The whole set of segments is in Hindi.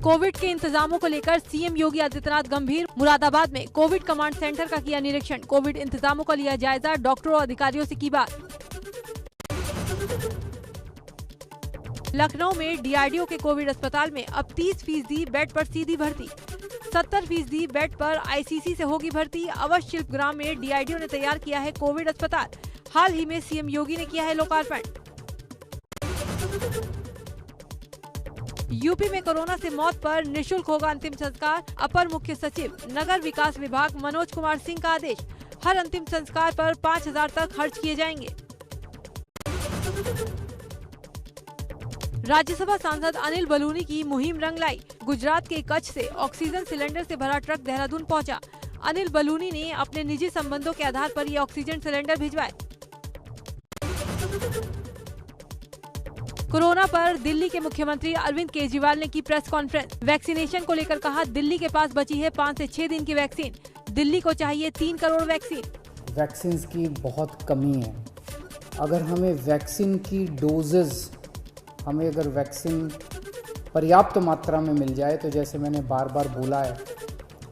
कोविड के इंतजामों को लेकर सीएम योगी आदित्यनाथ गंभीर। मुरादाबाद में कोविड कमांड सेंटर का किया निरीक्षण। कोविड इंतजामों का लिया जायजा। डॉक्टरों और अधिकारियों से की बात। लखनऊ में डीआरडीओ के कोविड अस्पताल में अब 30% बेड पर सीधी भर्ती। 70% बेड पर आईसीसी से होगी भर्ती। अवध शिल्पग्राम में डीआरडीओ ने तैयार किया है कोविड अस्पताल। हाल ही में सीएम योगी ने किया है लोकार्पण। यूपी में कोरोना से मौत पर निःशुल्क होगा अंतिम संस्कार। अपर मुख्य सचिव नगर विकास विभाग मनोज कुमार सिंह का आदेश। हर अंतिम संस्कार पर 5,000 तक खर्च किए जाएंगे। राज्यसभा सांसद अनिल बलूनी की मुहिम रंग लाई। गुजरात के कच्छ से ऑक्सीजन सिलेंडर से भरा ट्रक देहरादून पहुंचा। अनिल बलूनी ने अपने निजी संबंधों के आधार पर ये ऑक्सीजन सिलेंडर भिजवाए। कोरोना पर दिल्ली के मुख्यमंत्री अरविंद केजरीवाल ने की प्रेस कॉन्फ्रेंस। वैक्सीनेशन को लेकर कहा, दिल्ली के पास बची है 5 से 6 दिन की वैक्सीन। दिल्ली को चाहिए 3 करोड़ वैक्सीन। वैक्सीन की बहुत कमी है। अगर हमें वैक्सीन की डोजेज अगर वैक्सीन पर्याप्त मात्रा में मिल जाए तो जैसे मैंने बार बार बोला है,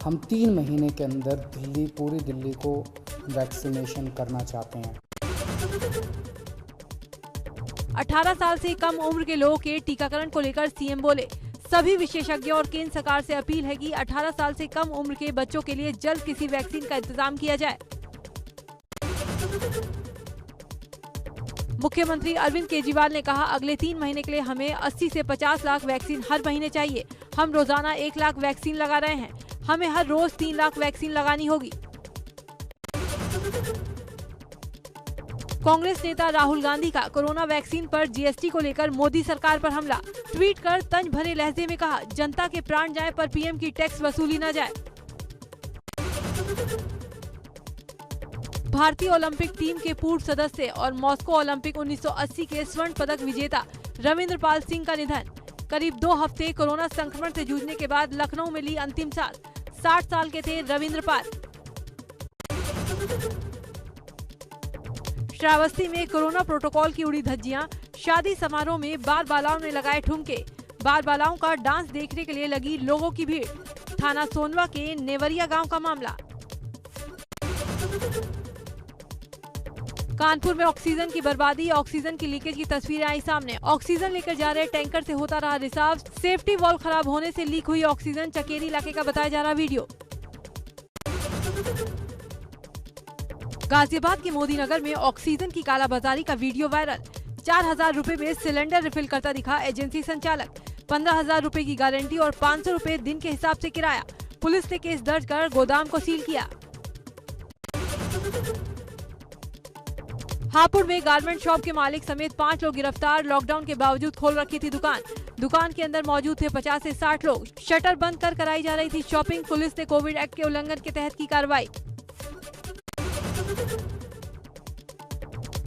हम 3 महीने के अंदर पूरी दिल्ली को वैक्सीनेशन करना चाहते हैं। 18 साल से कम उम्र के लोगों के टीकाकरण को लेकर सीएम बोले, सभी विशेषज्ञों और केंद्र सरकार से अपील है कि 18 साल से कम उम्र के बच्चों के लिए जल्द किसी वैक्सीन का इंतजाम किया जाए। मुख्यमंत्री अरविंद केजरीवाल ने कहा, अगले 3 महीने के लिए हमें 80 से 50 लाख वैक्सीन हर महीने चाहिए। हम रोजाना 1 लाख वैक्सीन लगा रहे हैं। हमें हर रोज 3 लाख वैक्सीन लगानी होगी। कांग्रेस नेता राहुल गांधी का कोरोना वैक्सीन पर जीएसटी को लेकर मोदी सरकार पर हमला। ट्वीट कर तंज भरे लहजे में कहा, जनता के प्राण जाए पर पीएम की टैक्स वसूली न जाए। भारतीय ओलंपिक टीम के पूर्व सदस्य और मॉस्को ओलंपिक 1980 के स्वर्ण पदक विजेता रविंद्र पाल सिंह का निधन। करीब 2 हफ्ते कोरोना संक्रमण से जूझने के बाद लखनऊ में ली अंतिम सांस। 60 साल के थे रविंद्र पाल। श्रावस्ती में कोरोना प्रोटोकॉल की उड़ी धज्जियां। शादी समारोह में बाल बालाओं ने लगाए ठुमके। बाल बालाओं का डांस देखने के लिए लगी लोगों की भीड़। थाना सोनवा के नेवरिया गांव का मामला। कानपुर में ऑक्सीजन की बर्बादी, ऑक्सीजन की लीकेज की तस्वीरें आई सामने। ऑक्सीजन लेकर जा रहे टैंकर से होता रहा रिसाव। सेफ्टी वॉल्व खराब होने से लीक हुई ऑक्सीजन। चकेरी इलाके का बताया जा रहा वीडियो। गाजियाबाद के मोदी नगर में ऑक्सीजन की कालाबाजारी का वीडियो वायरल। 4,000 रुपए में सिलेंडर रिफिल करता दिखा एजेंसी संचालक। 15,000 रुपए की गारंटी और 500 रुपए दिन के हिसाब से किराया। पुलिस ने केस दर्ज कर गोदाम को सील किया। हापुड़ में गारमेंट शॉप के मालिक समेत 5 लोग गिरफ्तार। लॉकडाउन के बावजूद खोल रखी थी दुकान। दुकान के अंदर मौजूद थे 50 से 60 लोग। शटर बंद कर कराई जा रही थी शॉपिंग। पुलिस ने कोविड एक्ट के उल्लंघन के तहत की कार्रवाई।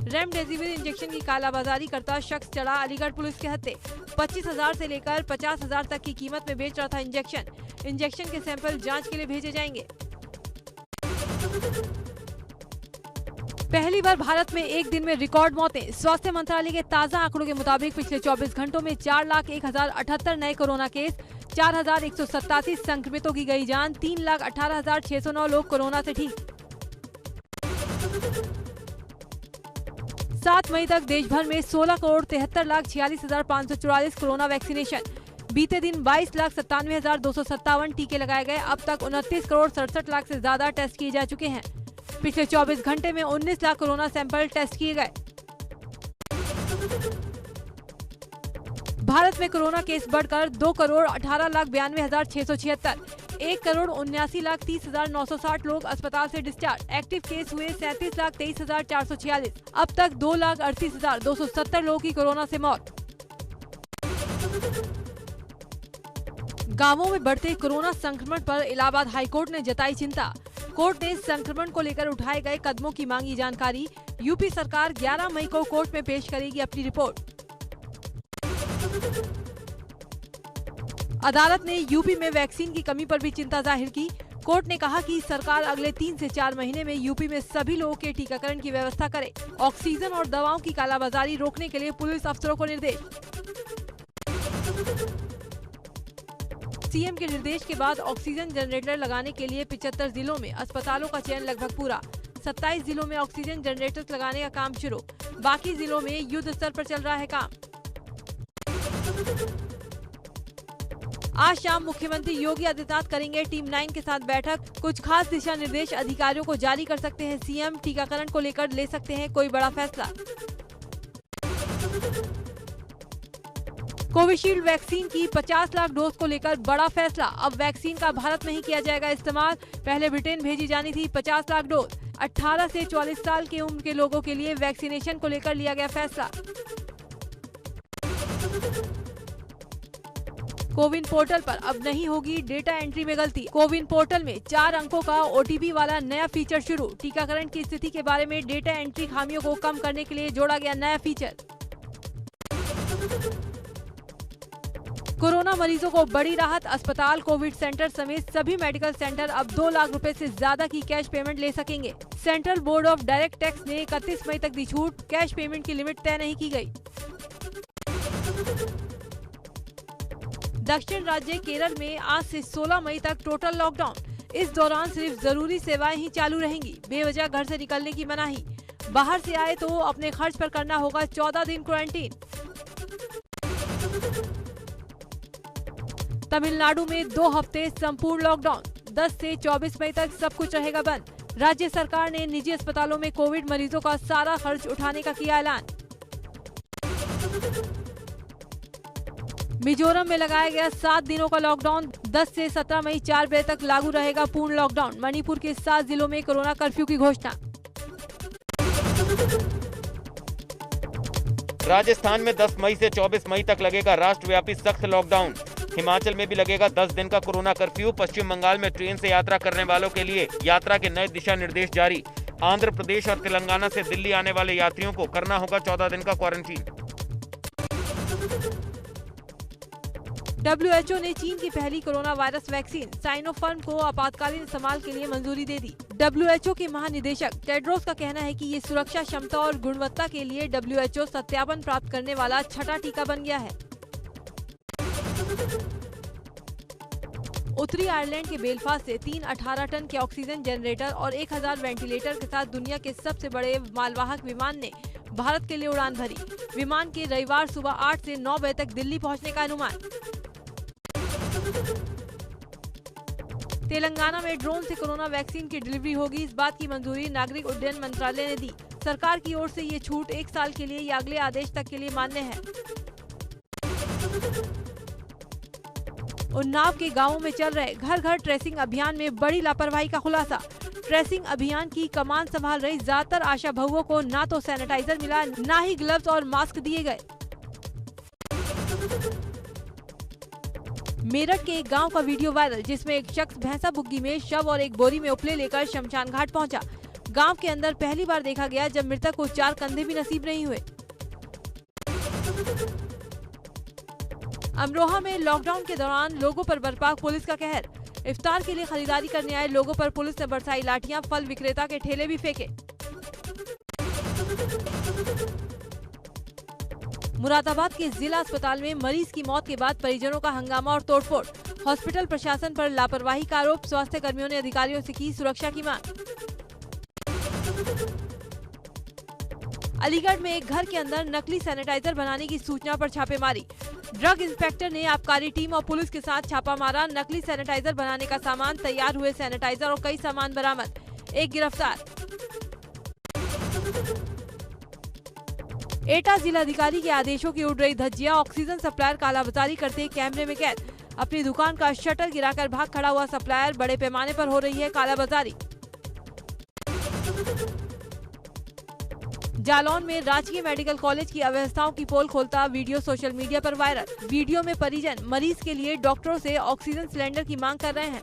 रेमडेसिविर इंजेक्शन की कालाबाजारी करता शख्स चढ़ा अलीगढ़ पुलिस के हत्थे। 25,000 से लेकर 50,000 तक की कीमत में बेच रहा था इंजेक्शन। इंजेक्शन के सैंपल जांच के लिए भेजे जाएंगे। पहली बार भारत में एक दिन में रिकॉर्ड मौतें। स्वास्थ्य मंत्रालय के ताजा आंकड़ों के मुताबिक पिछले 24 घंटों में 4,01,078 नए कोरोना केस। 4,187 संक्रमितों की गई जान। 3,18,609 लोग कोरोना से ठीक। 7 मई तक देश भर में 16,73,46,544 कोरोना वैक्सीनेशन। बीते दिन 22,97,257 टीके लगाए गए। अब तक 29,67,00,000 से ज्यादा टेस्ट किए जा चुके हैं। पिछले 24 घंटे में 19 लाख कोरोना सैंपल टेस्ट किए गए। भारत में कोरोना केस बढ़कर 2,18,92,676। 1,79,30,960 लोग अस्पताल से डिस्चार्ज। एक्टिव केस हुए 37,23,446। अब तक 2,38,270 लोगों की कोरोना से मौत। गांवों में बढ़ते कोरोना संक्रमण पर इलाहाबाद हाईकोर्ट ने जताई चिंता। कोर्ट ने संक्रमण को लेकर उठाए गए कदमों की मांगी जानकारी। यूपी सरकार 11 मई को कोर्ट में पेश करेगी अपनी रिपोर्ट। अदालत ने यूपी में वैक्सीन की कमी पर भी चिंता जाहिर की। कोर्ट ने कहा कि सरकार अगले 3 से 4 महीने में यूपी में सभी लोगों के टीकाकरण की व्यवस्था करे। ऑक्सीजन और दवाओं की कालाबाजारी रोकने के लिए पुलिस अफसरों को निर्देश। सीएम के निर्देश के बाद ऑक्सीजन जनरेटर लगाने के लिए 75 जिलों में अस्पतालों का चयन लगभग पूरा। 27 जिलों में ऑक्सीजन जनरेटर्स लगाने का काम शुरू। बाकी जिलों में युद्ध स्तर पर चल रहा है काम। आज शाम मुख्यमंत्री योगी आदित्यनाथ करेंगे टीम 9 के साथ बैठक। कुछ खास दिशा निर्देश अधिकारियों को जारी कर सकते हैं सीएम। टीकाकरण को लेकर ले सकते हैं कोई बड़ा फैसला। कोविशील्ड वैक्सीन की 50 लाख डोज को लेकर बड़ा फैसला। अब वैक्सीन का भारत में ही किया जाएगा इस्तेमाल। पहले ब्रिटेन भेजी जानी थी 50 लाख डोज। 18 से 44 साल की उम्र के लोगों के लिए वैक्सीनेशन को लेकर लिया गया फैसला। कोविन पोर्टल पर अब नहीं होगी डेटा एंट्री में गलती। कोविन पोर्टल में 4 अंकों का ओटीपी वाला नया फीचर शुरू। टीकाकरण की स्थिति के बारे में डेटा एंट्री खामियों को कम करने के लिए जोड़ा गया नया फीचर। कोरोना मरीजों को बड़ी राहत। अस्पताल, कोविड सेंटर समेत सभी मेडिकल सेंटर अब 2 लाख रुपए से ज्यादा की कैश पेमेंट ले सकेंगे। Central board of direct tax ने 31 मई तक दी छूट। कैश पेमेंट की लिमिट तय नहीं की गई। दक्षिण राज्य केरल में आज से 16 मई तक टोटल लॉकडाउन। इस दौरान सिर्फ जरूरी सेवाएं ही चालू रहेंगी। बेवजह घर से निकलने की मनाही। बाहर से आए तो अपने खर्च पर करना होगा 14 दिन क्वारंटीन। तमिलनाडु में 2 हफ्ते संपूर्ण लॉकडाउन। 10 से 24 मई तक सब कुछ रहेगा बंद। राज्य सरकार ने निजी अस्पतालों में कोविड मरीजों का सारा खर्च उठाने का किया ऐलान। मिजोरम में लगाया गया 7 दिनों का लॉकडाउन। 10 से 17 मई 4 बजे तक लागू रहेगा पूर्ण लॉकडाउन। मणिपुर के 7 जिलों में कोरोना कर्फ्यू की घोषणा। राजस्थान में 10 मई से 24 मई तक लगेगा राष्ट्रव्यापी सख्त लॉकडाउन। हिमाचल में भी लगेगा 10 दिन का कोरोना कर्फ्यू। पश्चिम बंगाल में ट्रेन से यात्रा करने वालों के लिए यात्रा के नए दिशा निर्देश जारी। आंध्र प्रदेश और तेलंगाना से दिल्ली आने वाले यात्रियों को करना होगा 14 दिन का क्वारंटीन। WHO ने चीन की पहली कोरोना वायरस वैक्सीन साइनोफार्म को आपातकालीन इस्तेमाल के लिए मंजूरी दे दी। WHO के महानिदेशक टेड्रोस का कहना है कि ये सुरक्षा क्षमता और गुणवत्ता के लिए WHO सत्यापन प्राप्त करने वाला 6ठा टीका बन गया है। उत्तरी आयरलैंड के बेलफास्ट से 3 18 टन के ऑक्सीजन जनरेटर और 1000 वेंटिलेटर के साथ दुनिया के सबसे बड़े मालवाहक विमान ने भारत के लिए उड़ान भरी। विमान के रविवार सुबह 8 से 9 बजे तक दिल्ली पहुंचने का अनुमान। तेलंगाना में ड्रोन से कोरोना वैक्सीन की डिलीवरी होगी। इस बात की मंजूरी नागरिक उड्डयन मंत्रालय ने दी। सरकार की ओर से ये छूट 1 साल के लिए या अगले आदेश तक के लिए मान्य है। उन्नाव के गांवों में चल रहे घर घर ट्रेसिंग अभियान में बड़ी लापरवाही का खुलासा। ट्रेसिंग अभियान की कमान संभाल रही ज्यादातर आशा बहुओं को ना तो सैनिटाइजर मिला, ना ही ग्लव्स और मास्क दिए गए। मेरठ के एक गांव का वीडियो वायरल, जिसमें एक शख्स भैंसा बुग्गी में शव और एक बोरी में उपले लेकर शमशान घाट पहुंचा। गांव के अंदर पहली बार देखा गया जब मृतक को 4 कंधे भी नसीब नहीं हुए। अमरोहा में लॉकडाउन के दौरान लोगों पर बरपा पुलिस का कहर। इफ्तार के लिए खरीदारी करने आए लोगों पर पुलिस ने बरसाई लाठियां। फल विक्रेता के ठेले भी फेंके। मुरादाबाद के जिला अस्पताल में मरीज की मौत के बाद परिजनों का हंगामा और तोड़फोड़। हॉस्पिटल प्रशासन पर लापरवाही का आरोप। स्वास्थ्य कर्मियों ने अधिकारियों से की सुरक्षा की मांग। अलीगढ़ में एक घर के अंदर नकली सैनिटाइजर बनाने की सूचना पर छापेमारी। ड्रग इंस्पेक्टर ने आबकारी टीम और पुलिस के साथ छापा मारा। नकली सैनिटाइजर बनाने का सामान, तैयार हुए सैनिटाइजर और कई सामान बरामद। एक गिरफ्तार। एटा जिलाधिकारी के आदेशों की उड़ रही धज्जियां। ऑक्सीजन सप्लायर कालाबाजारी करते कैमरे में कैद। अपनी दुकान का शटर गिराकर भाग खड़ा हुआ सप्लायर। बड़े पैमाने पर हो रही है कालाबाजारी। जालौन में राजकीय मेडिकल कॉलेज की अव्यवस्थाओं की पोल खोलता वीडियो सोशल मीडिया पर वायरल। वीडियो में परिजन मरीज के लिए डॉक्टरों से ऑक्सीजन सिलेंडर की मांग कर रहे हैं।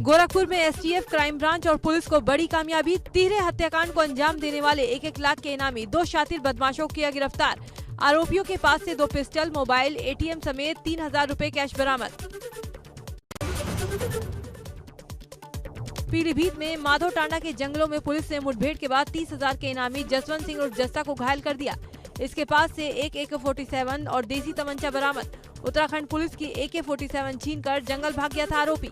गोरखपुर में एसटीएफ, क्राइम ब्रांच और पुलिस को बड़ी कामयाबी। तिहरे हत्याकांड को अंजाम देने वाले 1-1 लाख के इनामी 2 शातिर बदमाशों को किया गिरफ्तार। आरोपियों के पास से 2 पिस्टल, मोबाइल, एटीएम समेत 3000 रुपए कैश बरामद। पीलीभीत में माधव टांडा के जंगलों में पुलिस ने मुठभेड़ के बाद 30,000 के इनामी जसवंत सिंह उर्फ जस्सा को घायल कर दिया। इसके पास से एक AK-47 और देसी तमंचा बरामद। उत्तराखंड पुलिस की AK-47 छीनकर जंगल भाग गया था आरोपी।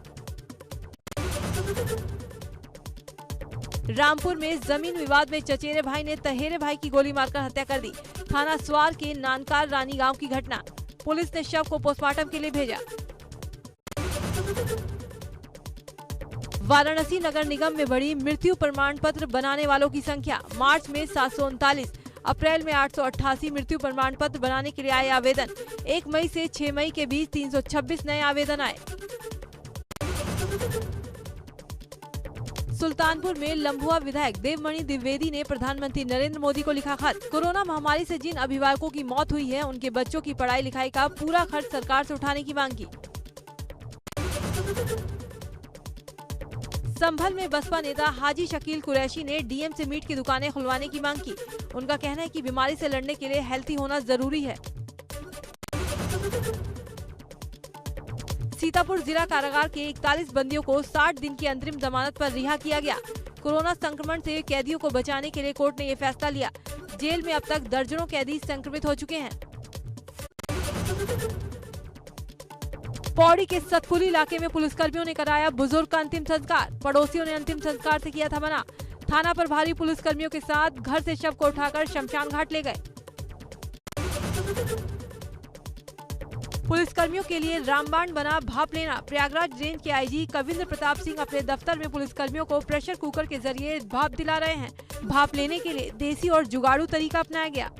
रामपुर में जमीन विवाद में चचेरे भाई ने तहेरे भाई की गोली मारकर हत्या कर दी। थाना स्वार के नानकार रानी गांव की घटना। पुलिस ने शव को पोस्टमार्टम के लिए भेजा। वाराणसी नगर निगम में बढ़ी मृत्यु प्रमाण पत्र बनाने वालों की संख्या। मार्च में 739, अप्रैल में 888 मृत्यु प्रमाण पत्र बनाने के लिए आए आवेदन। 1 मई से 6 मई के बीच 326 नए आवेदन आए। सुल्तानपुर में लंबुआ विधायक देवमणि द्विवेदी ने प्रधानमंत्री नरेंद्र मोदी को लिखा खत। कोरोना महामारी से जिन अभिभावकों की मौत हुई है, उनके बच्चों की पढ़ाई लिखाई का पूरा खर्च सरकार से उठाने की मांग की। संभल में बसपा नेता हाजी शकील कुरैशी ने डीएम से मीट की दुकानें खुलवाने की मांग की। उनका कहना है कि बीमारी से लड़ने के लिए हेल्थी होना जरूरी है। सीतापुर जिला कारागार के 41 बंदियों को 60 दिन की अंतरिम जमानत पर रिहा किया गया। कोरोना संक्रमण से कैदियों को बचाने के लिए कोर्ट ने ये फैसला लिया। जेल में अब तक दर्जनों कैदी संक्रमित हो चुके हैं। पौड़ी के सतपुली इलाके में पुलिसकर्मियों ने कराया बुजुर्ग का अंतिम संस्कार। पड़ोसियों ने अंतिम संस्कार से किया था मना। थाना पर भारी पुलिसकर्मियों के साथ घर से शव को उठाकर शमशान घाट ले गए। पुलिसकर्मियों के लिए रामबाण बना भाप लेना। प्रयागराज रेंज के आईजी कविंद्र प्रताप सिंह अपने दफ्तर में पुलिसकर्मियों को प्रेशर कुकर के जरिए भाप दिला रहे हैं। भाप लेने के लिए देसी और जुगाड़ू तरीका अपनाया गया।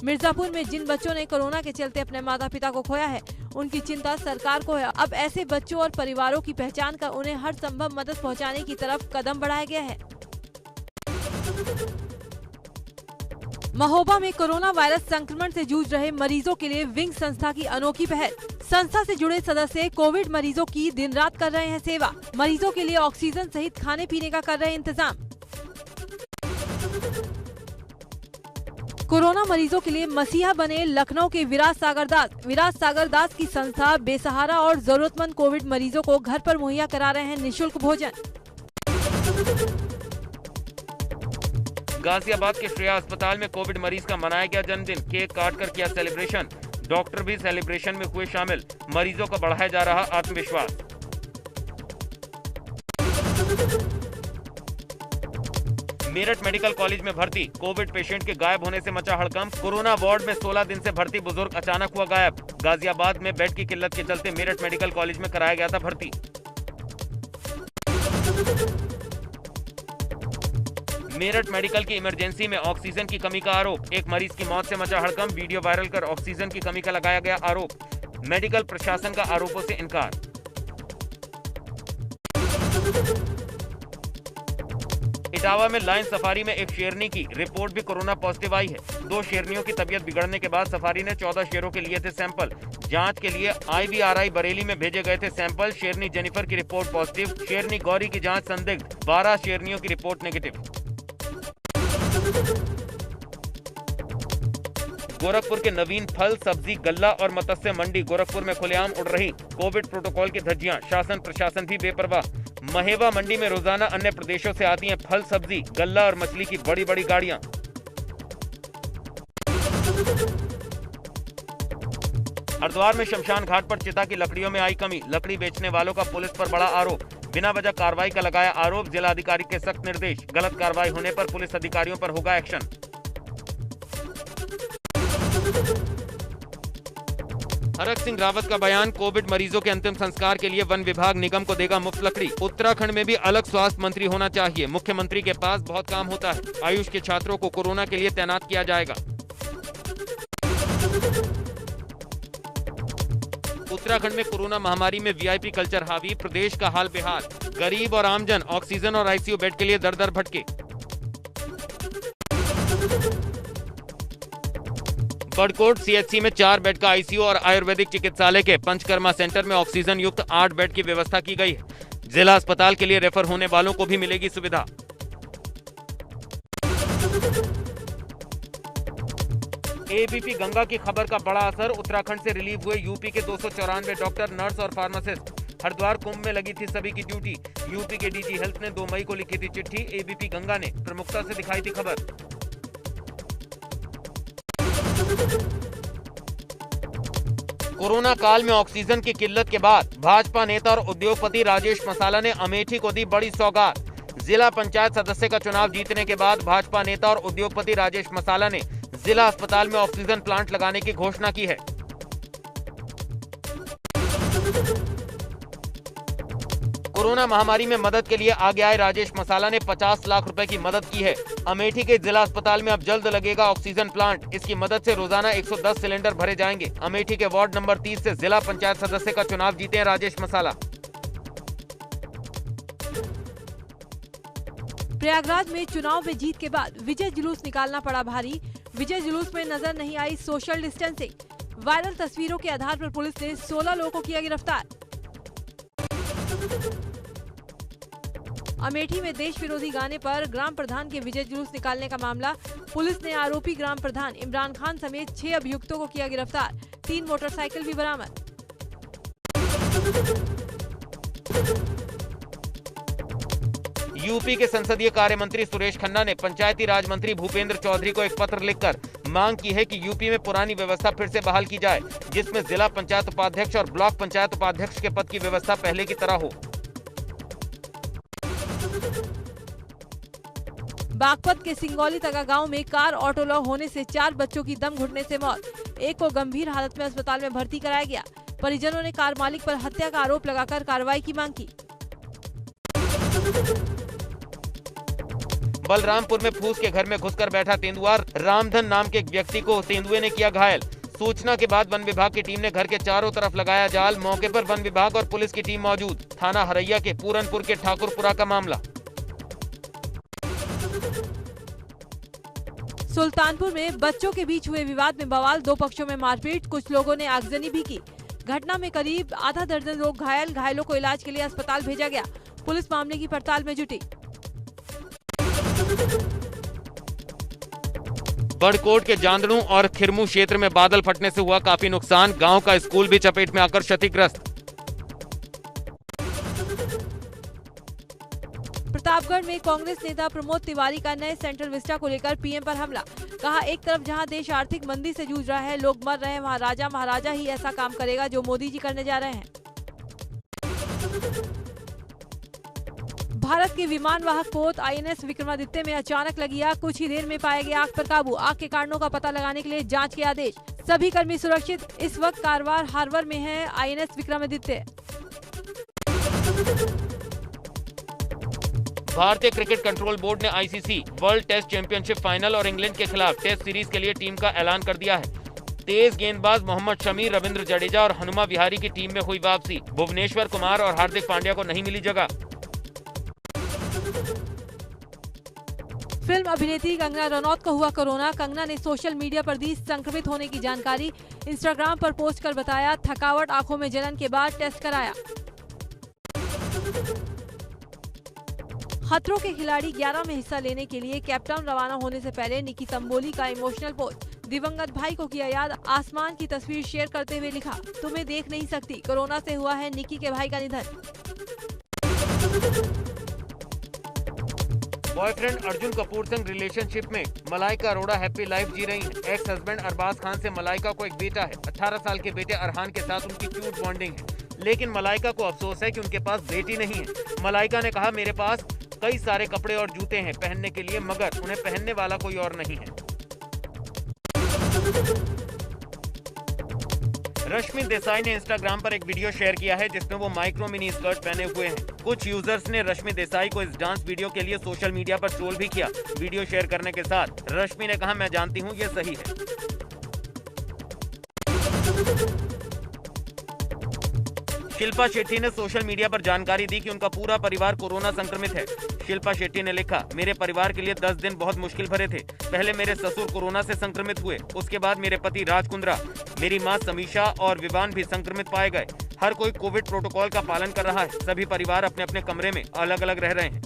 मिर्जापुर में जिन बच्चों ने कोरोना के चलते अपने माता पिता को खोया है, उनकी चिंता सरकार को है। अब ऐसे बच्चों और परिवारों की पहचान कर उन्हें हर संभव मदद पहुंचाने की तरफ कदम बढ़ाया गया है। महोबा में कोरोना वायरस संक्रमण से जूझ रहे मरीजों के लिए विंग संस्था की अनोखी पहल। संस्था से जुड़े सदस्य कोविड मरीजों की दिन रात कर रहे हैं सेवा। मरीजों के लिए ऑक्सीजन सहित खाने पीने का कर रहे हैं इंतजाम। कोरोना मरीजों के लिए मसीहा बने लखनऊ के विराज सागर दास। विराज सागर दास की संस्था बेसहारा और जरूरतमंद कोविड मरीजों को घर पर मुहैया करा रहे हैं निःशुल्क भोजन। गाजियाबाद के श्रेया अस्पताल में कोविड मरीज का मनाया गया जन्मदिन। केक काट कर किया सेलिब्रेशन। डॉक्टर भी सेलिब्रेशन में हुए शामिल। मरीजों का बढ़ाया जा रहा आत्मविश्वास। मेरठ मेडिकल कॉलेज में भर्ती कोविड पेशेंट के गायब होने से मचा हड़कंप। कोरोना वार्ड में 16 दिन से भर्ती बुजुर्ग अचानक हुआ गायब। गाजियाबाद में बेड की किल्लत के चलते मेरठ मेडिकल कॉलेज में कराया गया था भर्ती। मेरठ मेडिकल की इमरजेंसी में ऑक्सीजन की कमी का आरोप। एक मरीज की मौत से मचा हड़कंप। वीडियो वायरल कर ऑक्सीजन की कमी का लगाया गया आरोप। मेडिकल प्रशासन का आरोपों से इनकार। इटावा में लाइन सफारी में एक शेरनी की रिपोर्ट भी कोरोना पॉजिटिव आई है। 2 शेरनियों की तबीयत बिगड़ने के बाद सफारी ने 14 शेरों के लिए थे सैंपल। जांच के लिए IVRI बरेली में भेजे गए थे सैंपल। शेरनी जेनिफर की रिपोर्ट पॉजिटिव। शेरनी गौरी की जांच संदिग्ध। 12 शेरनियों की रिपोर्ट नेगेटिव। गोरखपुर के नवीन फल, सब्जी, गल्ला और मत्स्य मंडी गोरखपुर में खुलेआम उड़ रही। कोविड प्रोटोकॉल की धज्जियां। शासन प्रशासन भी बेपरवाह। महेवा मंडी में रोजाना अन्य प्रदेशों से आती हैं फल, सब्जी, गल्ला और मछली की बड़ी बड़ी गाड़ियां। हरिद्वार में शमशान घाट पर चिता की लकड़ियों में आई कमी। लकड़ी बेचने वालों का पुलिस पर बड़ा आरोप। बिना वजह कार्रवाई का लगाया आरोप। जिलाधिकारी के सख्त निर्देश। गलत कार्रवाई होने पर पुलिस अधिकारियों पर होगा एक्शन। हरक सिंह रावत का बयान। कोविड मरीजों के अंतिम संस्कार के लिए वन विभाग निगम को देगा मुफ्त लकड़ी। उत्तराखंड में भी अलग स्वास्थ्य मंत्री होना चाहिए। मुख्यमंत्री के पास बहुत काम होता है। आयुष के छात्रों को कोरोना के लिए तैनात किया जाएगा। उत्तराखंड में कोरोना महामारी में VIP कल्चर हावी। प्रदेश का हाल बेहाल। गरीब और आमजन ऑक्सीजन और ICU बेड के लिए दर दर भटके। बड़कोट CHC में 4 बेड का ICU और आयुर्वेदिक चिकित्सालय के पंचकर्मा सेंटर में ऑक्सीजन युक्त 8 बेड की व्यवस्था की गई है। जिला अस्पताल के लिए रेफर होने वालों को भी मिलेगी सुविधा। ABP गंगा की खबर का बड़ा असर। उत्तराखंड से रिलीव हुए यूपी के 294 डॉक्टर, नर्स और फार्मासिस्ट। हरिद्वार कुंभ में लगी थी सभी की ड्यूटी। यूपी के डीजी हेल्थ ने 2 मई को लिखी थी चिट्ठी, एबीपी गंगा ने प्रमुखता से दिखाई थी खबर। कोरोना काल में ऑक्सीजन की किल्लत के बाद भाजपा नेता और उद्योगपति राजेश मसाला ने अमेठी को दी बड़ी सौगात। जिला पंचायत सदस्य का चुनाव जीतने के बाद भाजपा नेता और उद्योगपति राजेश मसाला ने जिला अस्पताल में ऑक्सीजन प्लांट लगाने की घोषणा की है। कोरोना महामारी में मदद के लिए आगे आए राजेश मसाला ने 50 लाख रुपए की मदद की है। अमेठी के जिला अस्पताल में अब जल्द लगेगा ऑक्सीजन प्लांट। इसकी मदद से रोजाना 110 सिलेंडर भरे जाएंगे। अमेठी के वार्ड नंबर 30 से जिला पंचायत सदस्य का चुनाव जीते हैं राजेश मसाला। प्रयागराज में चुनाव में जीत के बाद विजय जुलूस निकालना पड़ा भारी। विजय जुलूस में नजर नहीं आई सोशल डिस्टेंसिंग। वायरल तस्वीरों के आधार पर पुलिस ने 16 लोगों को किया गिरफ्तार। अमेठी में देश विरोधी गाने पर ग्राम प्रधान के विजय जुलूस निकालने का मामला। पुलिस ने आरोपी ग्राम प्रधान इमरान खान समेत 6 अभियुक्तों को किया गिरफ्तार। 3 मोटरसाइकिल भी बरामद। यूपी के संसदीय कार्य मंत्री सुरेश खन्ना ने पंचायती राज मंत्री भूपेंद्र चौधरी को एक पत्र लिखकर मांग की है कि यूपी में पुरानी व्यवस्था फिर से बहाल की जाए, जिसमें जिला पंचायत उपाध्यक्ष और ब्लॉक पंचायत उपाध्यक्ष के पद की व्यवस्था पहले की तरह हो। बागपत के सिंगौली तगा गांव में कार ऑटो लॉक होने से 4 बच्चों की दम घुटने से मौत। एक को गंभीर हालत में अस्पताल में भर्ती कराया गया। परिजनों ने कार मालिक पर हत्या का आरोप लगाकर कार्रवाई की मांग की। बलरामपुर में फूस के घर में घुसकर बैठा तेंदुआ रामधन नाम के एक व्यक्ति को तेंदुए ने किया घायल। सूचना के बाद वन विभाग की टीम ने घर के चारों तरफ लगाया जाल। मौके पर वन विभाग और पुलिस की टीम मौजूद। थाना हरैया के पूरनपुर के ठाकुरपुरा का मामला। सुल्तानपुर में बच्चों के बीच हुए विवाद में बवाल। 2 पक्षों में मारपीट। कुछ लोगों ने आगजनी भी की। घटना में करीब आधा दर्जन लोग घायल। घायलों को इलाज के लिए अस्पताल भेजा गया। पुलिस मामले की पड़ताल में जुटी। बड़कोट के जांदड़ू और खिरमू क्षेत्र में बादल फटने से हुआ काफी नुकसान। गांव का स्कूल भी चपेट में आकर क्षतिग्रस्त। प्रतापगढ़ में कांग्रेस नेता प्रमोद तिवारी का नए सेंट्रल विस्टा को लेकर पीएम पर हमला। कहा, एक तरफ जहां देश आर्थिक मंदी से जूझ रहा है, लोग मर रहे हैं, वहां राजा महाराजा ही ऐसा काम करेगा जो मोदी जी करने जा रहे हैं। भारत के विमान वाहक पोत आईएनएस विक्रमादित्य में अचानक लगी आग। कुछ ही देर में पाया गया आग पर काबू। आग के कारणों का पता लगाने के लिए जांच के आदेश। सभी कर्मी सुरक्षित। इस वक्त कारवार हार्बर में है आईएनएस विक्रमादित्य। भारतीय क्रिकेट कंट्रोल बोर्ड ने ICC world test championship final और इंग्लैंड के खिलाफ टेस्ट सीरीज के लिए टीम का ऐलान कर दिया है। तेज गेंदबाज मोहम्मद शमी, रविंद्र जडेजा और हनुमा विहारी की टीम में हुई वापसी। भुवनेश्वर कुमार और हार्दिक पांड्या को नहीं मिली जगह। फिल्म अभिनेत्री कंगना रनौत को हुआ कोरोना। कंगना ने सोशल मीडिया पर दी संक्रमित होने की जानकारी। इंस्टाग्राम पर पोस्ट कर बताया, थकावट, आंखों में जलन के बाद टेस्ट कराया। खतरों के खिलाड़ी 11 में हिस्सा लेने के लिए कैप्टन रवाना होने से पहले निकी तंबोली का इमोशनल पोस्ट। दिवंगत भाई को किया याद। आसमान की तस्वीर शेयर करते हुए लिखा, तुम्हें देख नहीं सकती, कोरोना से हुआ है निकी के भाई का निधन। बॉयफ्रेंड अर्जुन कपूर संग रिलेशनशिप में मलाइका अरोड़ा हैप्पी लाइफ जी रही हैं। एक्स हस्बैंड अरबाज खान से मलाइका को एक बेटा है। 18 साल के बेटे अरहान के साथ उनकी क्यूट बॉन्डिंग है, लेकिन मलाइका को अफसोस है कि उनके पास बेटी नहीं है। मलाइका ने कहा, मेरे पास कई सारे कपड़े और जूते हैं पहनने के लिए, मगर उन्हें पहनने वाला कोई और नहीं है। रश्मि देसाई ने इंस्टाग्राम पर एक वीडियो शेयर किया है जिसमें वो माइक्रो मिनी स्कर्ट पहने हुए हैं। कुछ यूजर्स ने रश्मि देसाई को इस डांस वीडियो के लिए सोशल मीडिया पर ट्रोल भी किया। वीडियो शेयर करने के साथ रश्मि ने कहा, मैं जानती हूँ ये सही है। शिल्पा शेट्टी ने सोशल मीडिया पर जानकारी दी कि उनका पूरा परिवार कोरोना संक्रमित है। शिल्पा शेट्टी ने लिखा, मेरे परिवार के लिए 10 दिन बहुत मुश्किल भरे थे। पहले मेरे ससुर कोरोना से संक्रमित हुए, उसके बाद मेरे पति राज कुंद्रा, मेरी मां समीशा और विवान भी संक्रमित पाए गए। हर कोई कोविड प्रोटोकॉल का पालन कर रहा है। सभी परिवार अपने अपने कमरे में अलग अलग रह रहे हैं।